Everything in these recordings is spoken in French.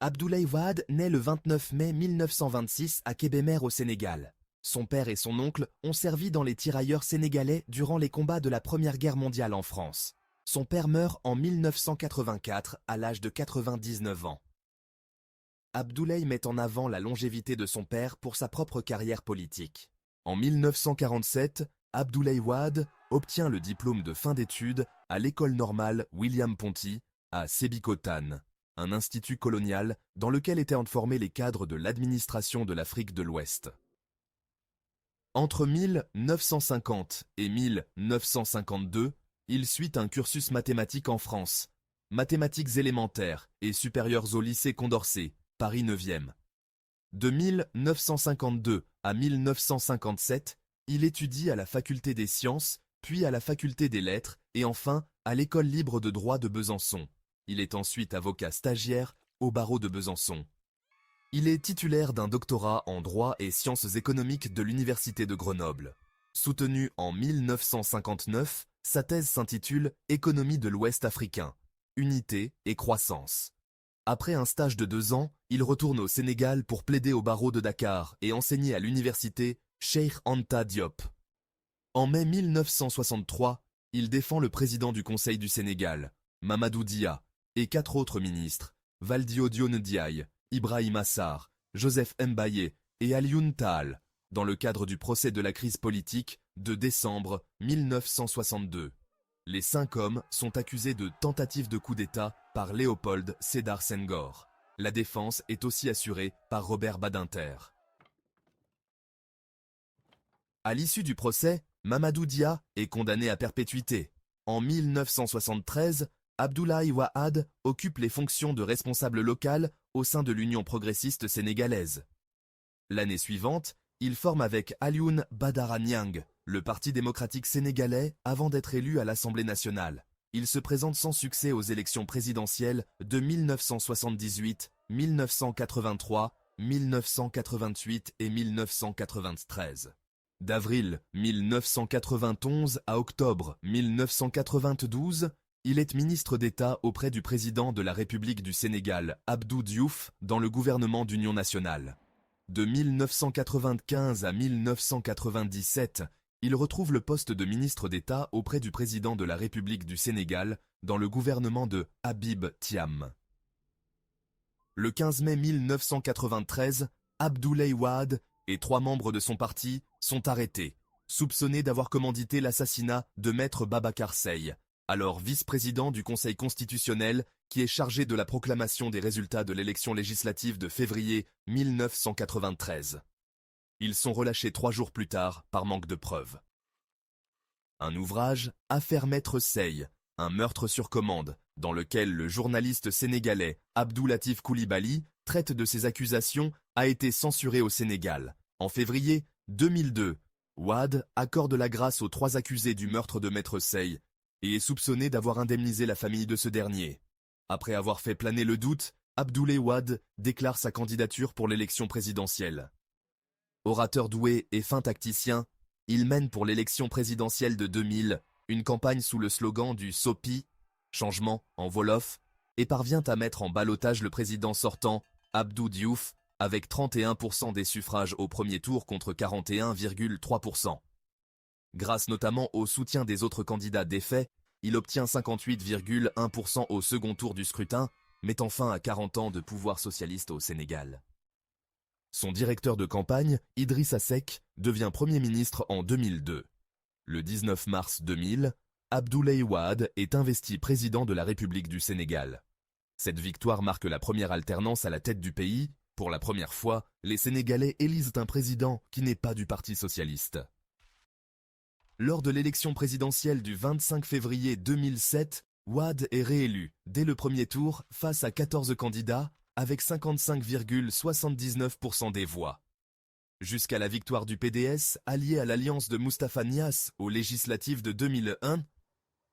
Abdoulaye Wade naît le 29 mai 1926 à Kébémer au Sénégal. Son père et son oncle ont servi dans les tirailleurs sénégalais durant les combats de la Première Guerre mondiale en France. Son père meurt en 1984 à l'âge de 99 ans. Abdoulaye met en avant la longévité de son père pour sa propre carrière politique. En 1947, Abdoulaye Wade obtient le diplôme de fin d'études à l'école normale William Ponty à Sébikotane, un institut colonial dans lequel étaient formés les cadres de l'administration de l'Afrique de l'Ouest. Entre 1950 et 1952, il suit un cursus mathématique en France, mathématiques élémentaires et supérieures au lycée Condorcet, Paris 9e. De 1952 à 1957, il étudie à la faculté des sciences, puis à la faculté des lettres et enfin à l'école libre de droit de Besançon. Il est ensuite avocat stagiaire au barreau de Besançon. Il est titulaire d'un doctorat en droit et sciences économiques de l'université de Grenoble. Soutenu en 1959, sa thèse s'intitule « Économie de l'Ouest africain, unité et croissance ». Après un stage de 2 ans, il retourne au Sénégal pour plaider au barreau de Dakar et enseigner à l'université Cheikh Anta Diop. En mai 1963, il défend le président du Conseil du Sénégal, Mamadou Dia, et 4 autres ministres, Valdio Dione Ndiaye, Ibrahima Sarr, Joseph Mbaye et Alioune Tall, dans le cadre du procès de la crise politique de décembre 1962. Les 5 hommes sont accusés de tentative de coup d'État par Léopold Sédar Senghor. La défense est aussi assurée par Robert Badinter. À l'issue du procès, Mamadou Dia est condamné à perpétuité. En 1973, Abdoulaye Wade occupe les fonctions de responsable local au sein de l'Union progressiste sénégalaise. L'année suivante, il forme avec Alioune Badara Niang le Parti démocratique sénégalais avant d'être élu à l'Assemblée nationale. Il se présente sans succès aux élections présidentielles de 1978, 1983, 1988 et 1993. D'avril 1991 à octobre 1992, il est ministre d'État auprès du président de la République du Sénégal, Abdou Diouf, dans le gouvernement d'union nationale. De 1995 à 1997, il retrouve le poste de ministre d'État auprès du président de la République du Sénégal, dans le gouvernement de Habib Thiam. Le 15 mai 1993, Abdoulaye Wade et 3 membres de son parti sont arrêtés, soupçonnés d'avoir commandité l'assassinat de Maître Babacar Seye, alors vice-président du Conseil constitutionnel qui est chargé de la proclamation des résultats de l'élection législative de février 1993. Ils sont relâchés 3 jours plus tard par manque de preuves. Un ouvrage, Affaire Maître Seye, un meurtre sur commande, dans lequel le journaliste sénégalais Abdou Latif Coulibaly traite de ces accusations, a été censuré au Sénégal. En février 2002, Wade accorde la grâce aux 3 accusés du meurtre de Maître Seye et est soupçonné d'avoir indemnisé la famille de ce dernier. Après avoir fait planer le doute, Abdoulaye Wade déclare sa candidature pour l'élection présidentielle. Orateur doué et fin tacticien, il mène pour l'élection présidentielle de 2000 une campagne sous le slogan du SOPI, changement en Wolof, et parvient à mettre en ballottage le président sortant, Abdou Diouf, avec 31% des suffrages au premier tour contre 41,3%. Grâce notamment au soutien des autres candidats défaits, il obtient 58,1% au second tour du scrutin, mettant fin à 40 ans de pouvoir socialiste au Sénégal. Son directeur de campagne, Idrissa Seck, devient Premier ministre en 2002. Le 19 mars 2000, Abdoulaye Wade est investi président de la République du Sénégal. Cette victoire marque la première alternance à la tête du pays. Pour la première fois, les Sénégalais élisent un président qui n'est pas du Parti socialiste. Lors de l'élection présidentielle du 25 février 2007, Wade est réélu, dès le premier tour, face à 14 candidats, avec 55,79% des voix. Jusqu'à la victoire du PDS, allié à l'alliance de Moustapha Niasse aux législatives de 2001,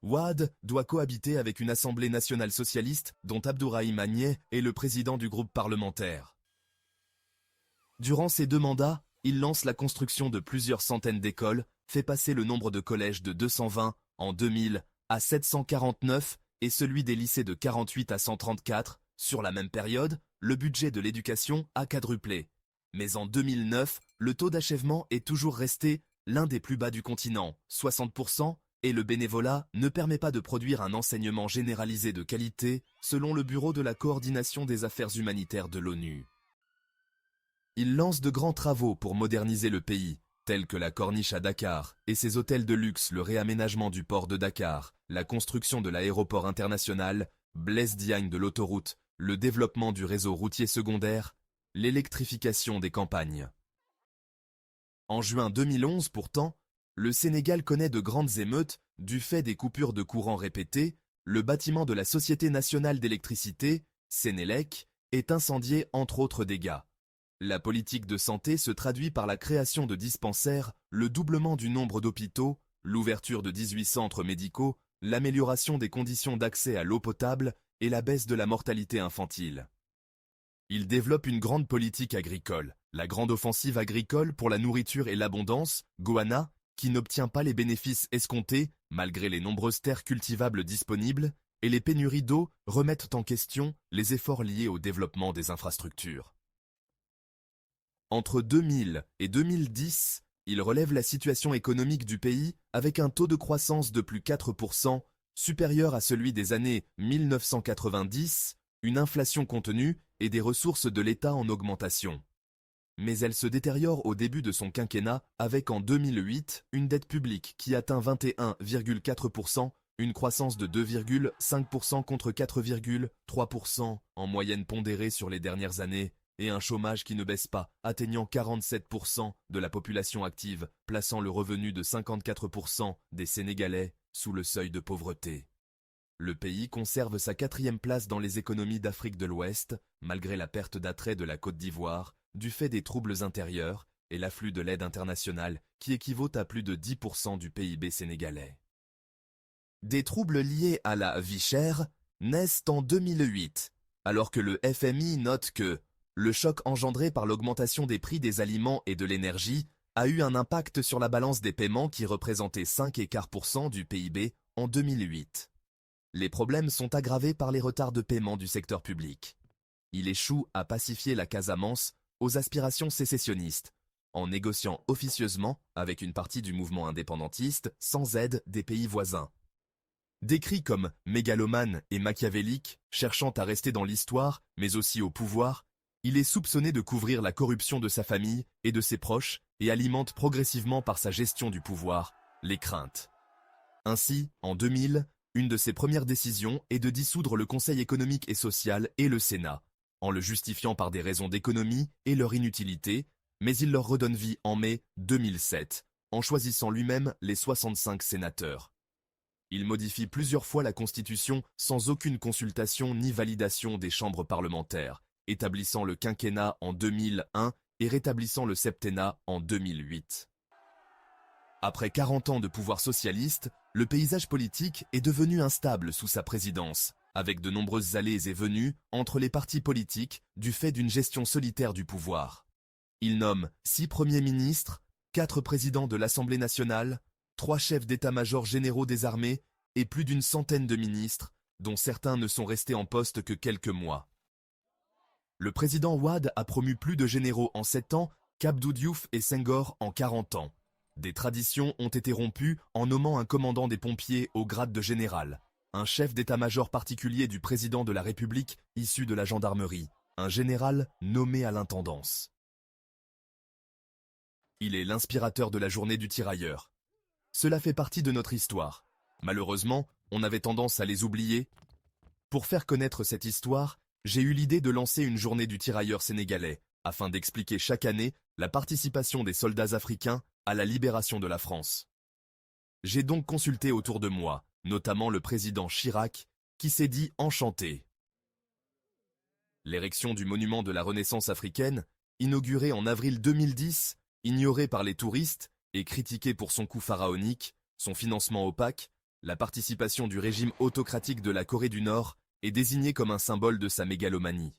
Wade doit cohabiter avec une Assemblée nationale socialiste dont Abdourahim Agnès est le président du groupe parlementaire. Durant ces 2 mandats, il lance la construction de plusieurs centaines d'écoles, fait passer le nombre de collèges de 220 en 2000 à 749 et celui des lycées de 48 à 134 sur la même période, le budget de l'éducation a quadruplé. Mais en 2009, le taux d'achèvement est toujours resté l'un des plus bas du continent, 60%, et le bénévolat ne permet pas de produire un enseignement généralisé de qualité, selon le Bureau de la coordination des affaires humanitaires de l'ONU. Il lance de grands travaux pour moderniser le pays, tels que la corniche à Dakar et ses hôtels de luxe, le réaménagement du port de Dakar, la construction de l'aéroport international, Blaise Diagne de l'autoroute, le développement du réseau routier secondaire, l'électrification des campagnes. En juin 2011 pourtant, le Sénégal connaît de grandes émeutes du fait des coupures de courant répétées. Le bâtiment de la Société nationale d'électricité, Sénélec, est incendié entre autres dégâts. La politique de santé se traduit par la création de dispensaires, le doublement du nombre d'hôpitaux, l'ouverture de 18 centres médicaux, l'amélioration des conditions d'accès à l'eau potable et la baisse de la mortalité infantile. Il développe une grande politique agricole, la grande offensive agricole pour la nourriture et l'abondance, Goana, qui n'obtient pas les bénéfices escomptés, malgré les nombreuses terres cultivables disponibles, et les pénuries d'eau remettent en question les efforts liés au développement des infrastructures. Entre 2000 et 2010, il relève la situation économique du pays avec un taux de croissance de plus 4%, supérieur à celui des années 1990, une inflation contenue et des ressources de l'État en augmentation. Mais elle se détériore au début de son quinquennat avec en 2008 une dette publique qui atteint 21,4%, une croissance de 2,5% contre 4,3% en moyenne pondérée sur les dernières années, et un chômage qui ne baisse pas, atteignant 47% de la population active, plaçant le revenu de 54% des Sénégalais sous le seuil de pauvreté. Le pays conserve sa 4e place dans les économies d'Afrique de l'Ouest, malgré la perte d'attrait de la Côte d'Ivoire, du fait des troubles intérieurs et l'afflux de l'aide internationale qui équivaut à plus de 10% du PIB sénégalais. Des troubles liés à la vie chère naissent en 2008, alors que le FMI note que le choc engendré par l'augmentation des prix des aliments et de l'énergie a eu un impact sur la balance des paiements qui représentait 5,25% du PIB en 2008. Les problèmes sont aggravés par les retards de paiement du secteur public. Il échoue à pacifier la Casamance aux aspirations sécessionnistes, en négociant officieusement avec une partie du mouvement indépendantiste sans aide des pays voisins. Décrit comme mégalomane et machiavélique, cherchant à rester dans l'histoire, mais aussi au pouvoir, il est soupçonné de couvrir la corruption de sa famille et de ses proches et alimente progressivement par sa gestion du pouvoir les craintes. Ainsi, en 2000, une de ses premières décisions est de dissoudre le Conseil économique et social et le Sénat, en le justifiant par des raisons d'économie et leur inutilité, mais il leur redonne vie en mai 2007, en choisissant lui-même les 65 sénateurs. Il modifie plusieurs fois la Constitution sans aucune consultation ni validation des chambres parlementaires, établissant le quinquennat en 2001 et rétablissant le septennat en 2008. Après 40 ans de pouvoir socialiste, le paysage politique est devenu instable sous sa présidence, avec de nombreuses allées et venues entre les partis politiques du fait d'une gestion solitaire du pouvoir. Il nomme 6 premiers ministres, 4 présidents de l'Assemblée nationale, 3 chefs d'état-major généraux des armées et plus d'une centaine de ministres, dont certains ne sont restés en poste que quelques mois. Le président Wade a promu plus de généraux en 7 ans qu'Abdou Diouf et Senghor en 40 ans. Des traditions ont été rompues en nommant un commandant des pompiers au grade de général, un chef d'état-major particulier du président de la République issu de la gendarmerie, un général nommé à l'intendance. Il est l'inspirateur de la journée du tirailleur. Cela fait partie de notre histoire. Malheureusement, on avait tendance à les oublier. Pour faire connaître cette histoire, j'ai eu l'idée de lancer une journée du tirailleur sénégalais, afin d'expliquer chaque année la participation des soldats africains à la libération de la France. J'ai donc consulté autour de moi, notamment le président Chirac, qui s'est dit enchanté. L'érection du monument de la Renaissance africaine, inauguré en avril 2010, ignoré par les touristes et critiqué pour son coût pharaonique, son financement opaque, la participation du régime autocratique de la Corée du Nord est désignée comme un symbole de sa mégalomanie.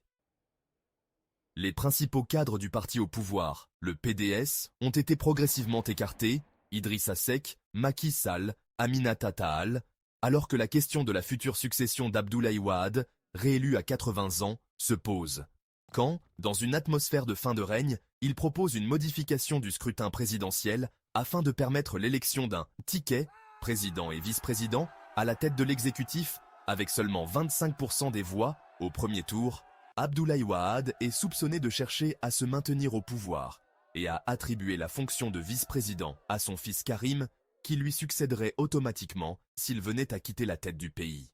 Les principaux cadres du parti au pouvoir, le PDS, ont été progressivement écartés, Idrissa Seck, Macky Sall, Aminata Tahal, alors que la question de la future succession d'Abdoulaye Wade, réélu à 80 ans, se pose. quand, dans une atmosphère de fin de règne, il propose une modification du scrutin présidentiel afin de permettre l'élection d'un « ticket », président et vice-président, à la tête de l'exécutif, avec seulement 25% des voix au premier tour. Abdoulaye Wade est soupçonné de chercher à se maintenir au pouvoir et à attribuer la fonction de vice-président à son fils Karim, qui lui succéderait automatiquement s'il venait à quitter la tête du pays.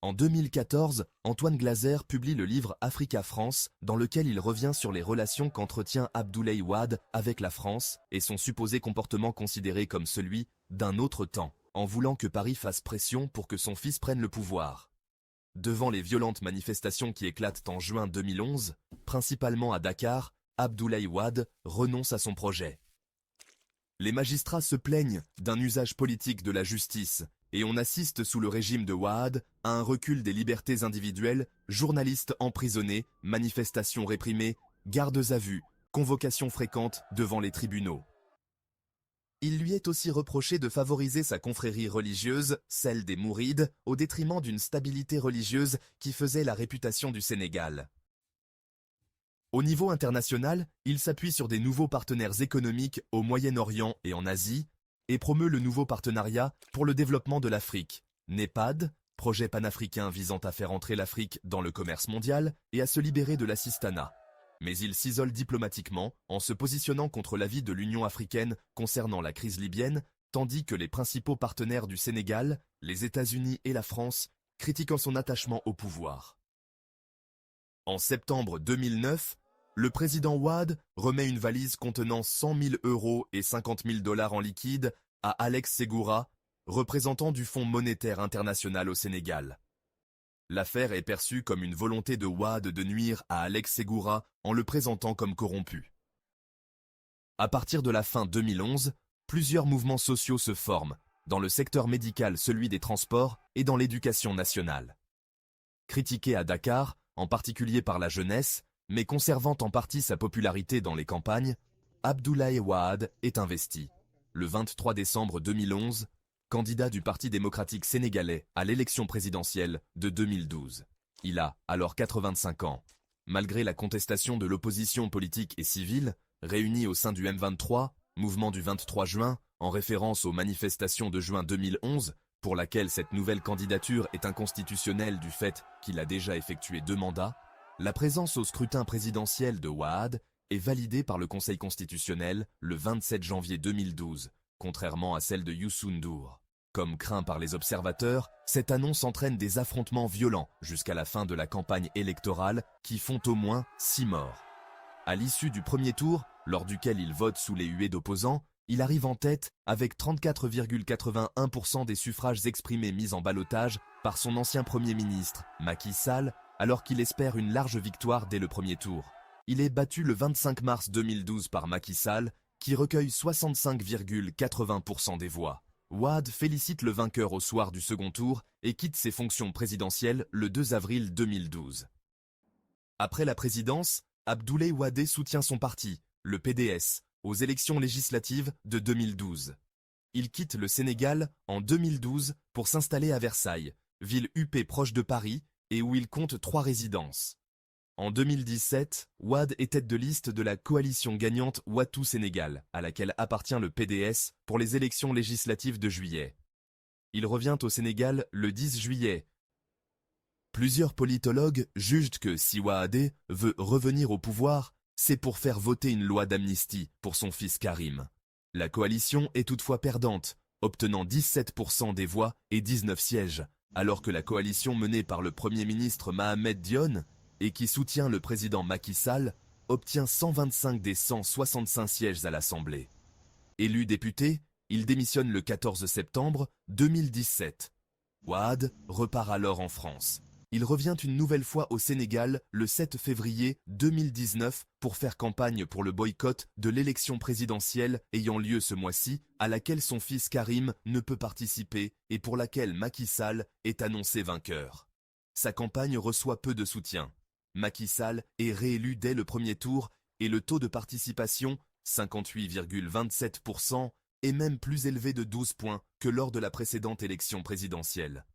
En 2014, Antoine Glaser publie le livre Africa-France, dans lequel il revient sur les relations qu'entretient Abdoulaye Wade avec la France et son supposé comportement considéré comme celui d'un autre temps, en voulant que Paris fasse pression pour que son fils prenne le pouvoir. Devant les violentes manifestations qui éclatent en juin 2011, principalement à Dakar, Abdoulaye Wade renonce à son projet. Les magistrats se plaignent d'un usage politique de la justice et on assiste sous le régime de Wade à un recul des libertés individuelles, journalistes emprisonnés, manifestations réprimées, gardes à vue, convocations fréquentes devant les tribunaux. Il lui est aussi reproché de favoriser sa confrérie religieuse, celle des Mourides, au détriment d'une stabilité religieuse qui faisait la réputation du Sénégal. Au niveau international, il s'appuie sur des nouveaux partenaires économiques au Moyen-Orient et en Asie, et promeut le nouveau partenariat pour le développement de l'Afrique, NEPAD, projet panafricain visant à faire entrer l'Afrique dans le commerce mondial et à se libérer de l'assistanat. Mais il s'isole diplomatiquement en se positionnant contre l'avis de l'Union africaine concernant la crise libyenne, tandis que les principaux partenaires du Sénégal, les États-Unis et la France, critiquent son attachement au pouvoir. En septembre 2009, le président Wade remet une valise contenant 100 000 € et 50 000 $ en liquide à Alex Segura, représentant du Fonds monétaire international au Sénégal. L'affaire est perçue comme une volonté de Wade de nuire à Alex Segura en le présentant comme corrompu. À partir de la fin 2011, plusieurs mouvements sociaux se forment, dans le secteur médical celui des transports et dans l'éducation nationale. Critiqué à Dakar, en particulier par la jeunesse, mais conservant en partie sa popularité dans les campagnes, Abdoulaye Wade est investi, le 23 décembre 2011, candidat du Parti démocratique sénégalais à l'élection présidentielle de 2012. Il a alors 85 ans. Malgré la contestation de l'opposition politique et civile, réunie au sein du M23, mouvement du 23 juin, en référence aux manifestations de juin 2011, pour laquelle cette nouvelle candidature est inconstitutionnelle du fait qu'il a déjà effectué 2 mandats, la présence au scrutin présidentiel de Wade est validée par le Conseil constitutionnel le 27 janvier 2012, contrairement à celle de Youssou N'Dour. Comme craint par les observateurs, cette annonce entraîne des affrontements violents jusqu'à la fin de la campagne électorale qui font au moins 6 morts. À l'issue du premier tour, lors duquel il vote sous les huées d'opposants, il arrive en tête avec 34,81% des suffrages exprimés mis en ballottage par son ancien Premier ministre, Macky Sall, alors qu'il espère une large victoire dès le premier tour. Il est battu le 25 mars 2012 par Macky Sall, qui recueille 65,80% des voix. Wade félicite le vainqueur au soir du second tour et quitte ses fonctions présidentielles le 2 avril 2012. Après la présidence, Abdoulaye Wade soutient son parti, le PDS, aux élections législatives de 2012. Il quitte le Sénégal en 2012 pour s'installer à Versailles, ville huppée proche de Paris et où il compte 3 résidences. En 2017, Wade est tête de liste de la coalition gagnante Wattu Sénégal, à laquelle appartient le PDS pour les élections législatives de juillet. Il revient au Sénégal le 10 juillet. Plusieurs politologues jugent que si Wade veut revenir au pouvoir, c'est pour faire voter une loi d'amnistie pour son fils Karim. La coalition est toutefois perdante, obtenant 17% des voix et 19 sièges, alors que la coalition menée par le Premier ministre Mahamed Dionne et qui soutient le président Macky Sall obtient 125 des 165 sièges à l'Assemblée. Élu député, il démissionne le 14 septembre 2017. Wade repart alors en France. Il revient une nouvelle fois au Sénégal le 7 février 2019 pour faire campagne pour le boycott de l'élection présidentielle ayant lieu ce mois-ci, à laquelle son fils Karim ne peut participer et pour laquelle Macky Sall est annoncé vainqueur. Sa campagne reçoit peu de soutien. Macky Sall est réélu dès le premier tour et le taux de participation, 58,27%, est même plus élevé de 12 points que lors de la précédente élection présidentielle.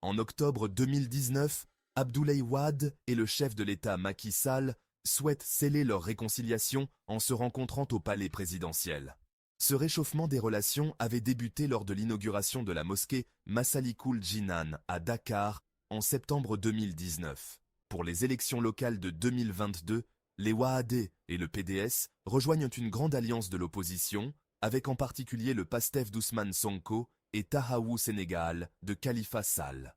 En octobre 2019, Abdoulaye Wade et le chef de l'État Macky Sall souhaitent sceller leur réconciliation en se rencontrant au palais présidentiel. Ce réchauffement des relations avait débuté lors de l'inauguration de la mosquée Massalikul Jinan à Dakar en septembre 2019. Pour les élections locales de 2022, les Wahadé et le PDS rejoignent une grande alliance de l'opposition, avec en particulier le PASTEF d'Ousmane Sonko et Tahaou Sénégal de Khalifa Sall.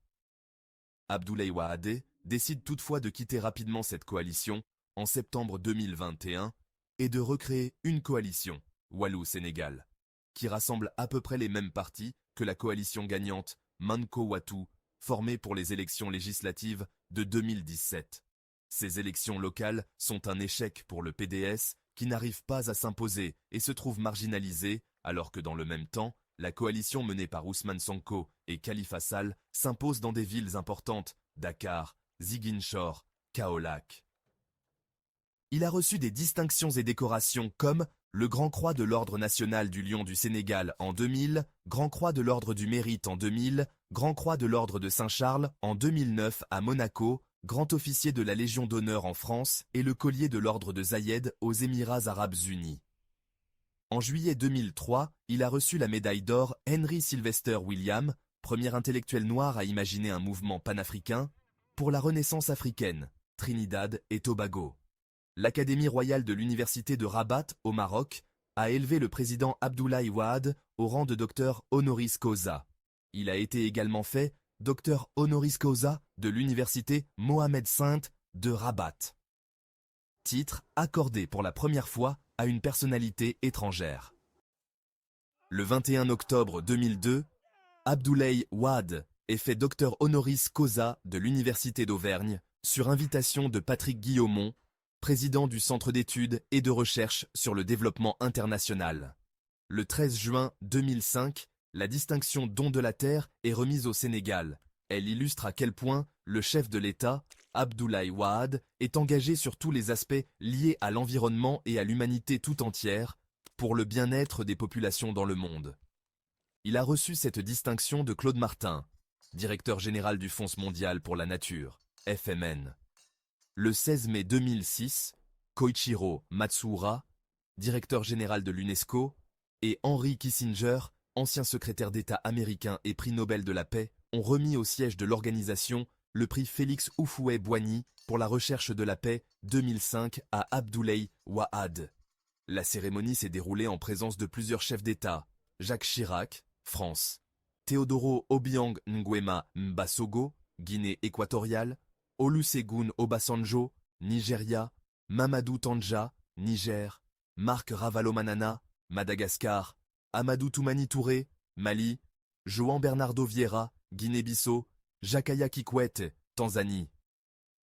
Abdoulaye Wade décide toutefois de quitter rapidement cette coalition en septembre 2021 et de recréer une coalition, Wallou-Sénégal, qui rassemble à peu près les mêmes partis que la coalition gagnante Manko Watu, formée pour les élections législatives de 2017. Ces élections locales sont un échec pour le PDS qui n'arrive pas à s'imposer et se trouve marginalisé, alors que dans le même temps, la coalition menée par Ousmane Sonko et Khalifa Sall s'impose dans des villes importantes, Dakar, Ziguinchor, Kaolack. Il a reçu des distinctions et décorations comme le Grand Croix de l'Ordre national du Lion du Sénégal en 2000, Grand Croix de l'Ordre du Mérite en 2000, Grand Croix de l'Ordre de Saint-Charles en 2009 à Monaco, Grand Officier de la Légion d'honneur en France et le Collier de l'Ordre de Zayed aux Émirats arabes unis. En juillet 2003, il a reçu la médaille d'or Henry Sylvester William, premier intellectuel noir à imaginer un mouvement panafricain, pour la Renaissance africaine, Trinidad et Tobago. L'Académie royale de l'Université de Rabat, au Maroc, a élevé le président Abdoulaye Wade au rang de docteur honoris causa. Il a été également fait docteur honoris causa de l'Université Mohamed V de Rabat. Titre accordé pour la première fois à une personnalité étrangère. Le 21 octobre 2002, Abdoulaye Wade est fait docteur honoris causa de l'Université d'Auvergne sur invitation de Patrick Guillaumont, président du Centre d'études et de recherche sur le développement international. Le 13 juin 2005, la distinction Don de la Terre est remise au Sénégal. Elle illustre à quel point le chef de l'État, Abdoulaye Wade, est engagé sur tous les aspects liés à l'environnement et à l'humanité tout entière, pour le bien-être des populations dans le monde. Il a reçu cette distinction de Claude Martin, directeur général du Fonds mondial pour la nature, FMN. Le 16 mai 2006, Koichiro Matsuura, directeur général de l'UNESCO, et Henry Kissinger, ancien secrétaire d'État américain et prix Nobel de la paix, ont remis au siège de l'organisation le prix Félix Houphouët-Boigny pour la recherche de la paix 2005 à Abdoulaye Wade. La cérémonie s'est déroulée en présence de plusieurs chefs d'État, Jacques Chirac, France, Teodoro Obiang Nguema Mbasogo, Guinée équatoriale, Olusegun Obasanjo, Nigeria, Mamadou Tandja, Niger, Marc Ravalomanana, Madagascar, Amadou Toumani Touré, Mali, João Bernardo Vieira, Guinée-Bissau, Jakaya Kikwete, Tanzanie.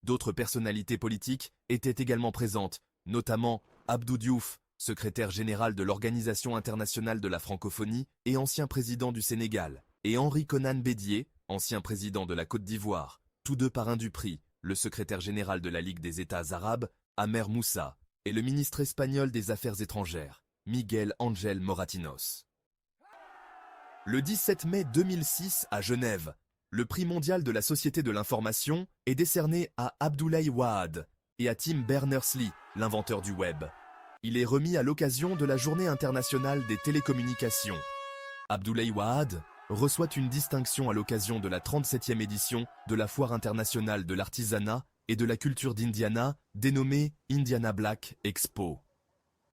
D'autres personnalités politiques étaient également présentes, notamment Abdou Diouf, secrétaire général de l'Organisation internationale de la francophonie et ancien président du Sénégal, et Henri Konan Bédié, ancien président de la Côte d'Ivoire, tous deux parrains du prix, le secrétaire général de la Ligue des États arabes, Amer Moussa, et le ministre espagnol des Affaires étrangères, Miguel Ángel Moratinos. Le 17 mai 2006 à Genève, le prix mondial de la Société de l'information est décerné à Abdoulaye Wade et à Tim Berners-Lee, l'inventeur du web. Il est remis à l'occasion de la Journée internationale des télécommunications. Abdoulaye Wade reçoit une distinction à l'occasion de la 37e édition de la Foire internationale de l'artisanat et de la culture d'Indiana, dénommée Indiana Black Expo.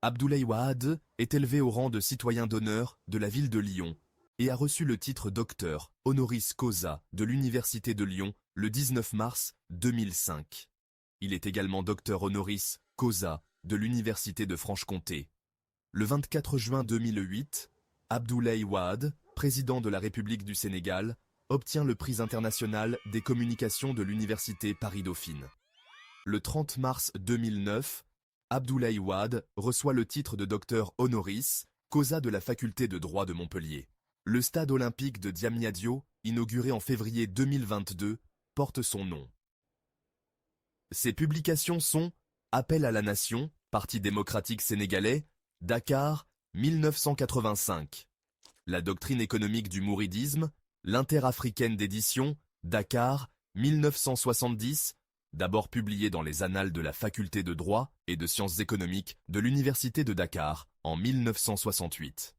Abdoulaye Wade est élevé au rang de citoyen d'honneur de la ville de Lyon et a reçu le titre docteur honoris causa de l'Université de Lyon le 19 mars 2005. Il est également docteur honoris causa de l'Université de Franche-Comté. Le 24 juin 2008, Abdoulaye Wade, président de la République du Sénégal, obtient le prix international des communications de l'Université Paris-Dauphine. Le 30 mars 2009, Abdoulaye Wade reçoit le titre de docteur honoris causa de la faculté de droit de Montpellier. Le stade olympique de Diamniadio, inauguré en février 2022, porte son nom. Ses publications sont Appel à la nation, Parti démocratique sénégalais, Dakar, 1985. La doctrine économique du mouridisme, L'Interafricaine d'édition, Dakar, 1970, d'abord publié dans les Annales de la Faculté de droit et de sciences économiques de l'Université de Dakar en 1968.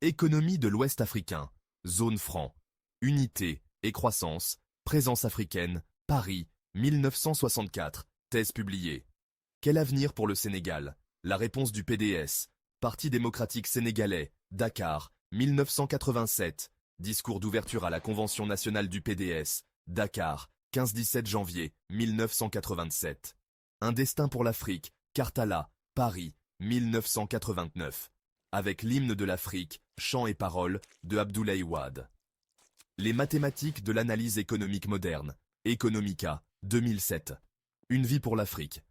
Économie de l'Ouest africain, zone franc, unité et croissance, présence africaine, Paris, 1964, thèse publiée. Quel avenir pour le Sénégal? La réponse du PDS, Parti démocratique sénégalais, Dakar, 1987, discours d'ouverture à la Convention nationale du PDS, Dakar, 15-17 janvier 1987. Un destin pour l'Afrique, Kartala, Paris, 1989. Avec l'hymne de l'Afrique, chants et paroles, de Abdoulaye Wade. Les mathématiques de l'analyse économique moderne, Economica, 2007. Une vie pour l'Afrique.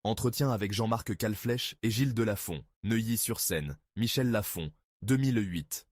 Entretien avec Jean-Marc Calflèche et Gilles Delafont, Neuilly-sur-Seine, Michel Lafont, 2008.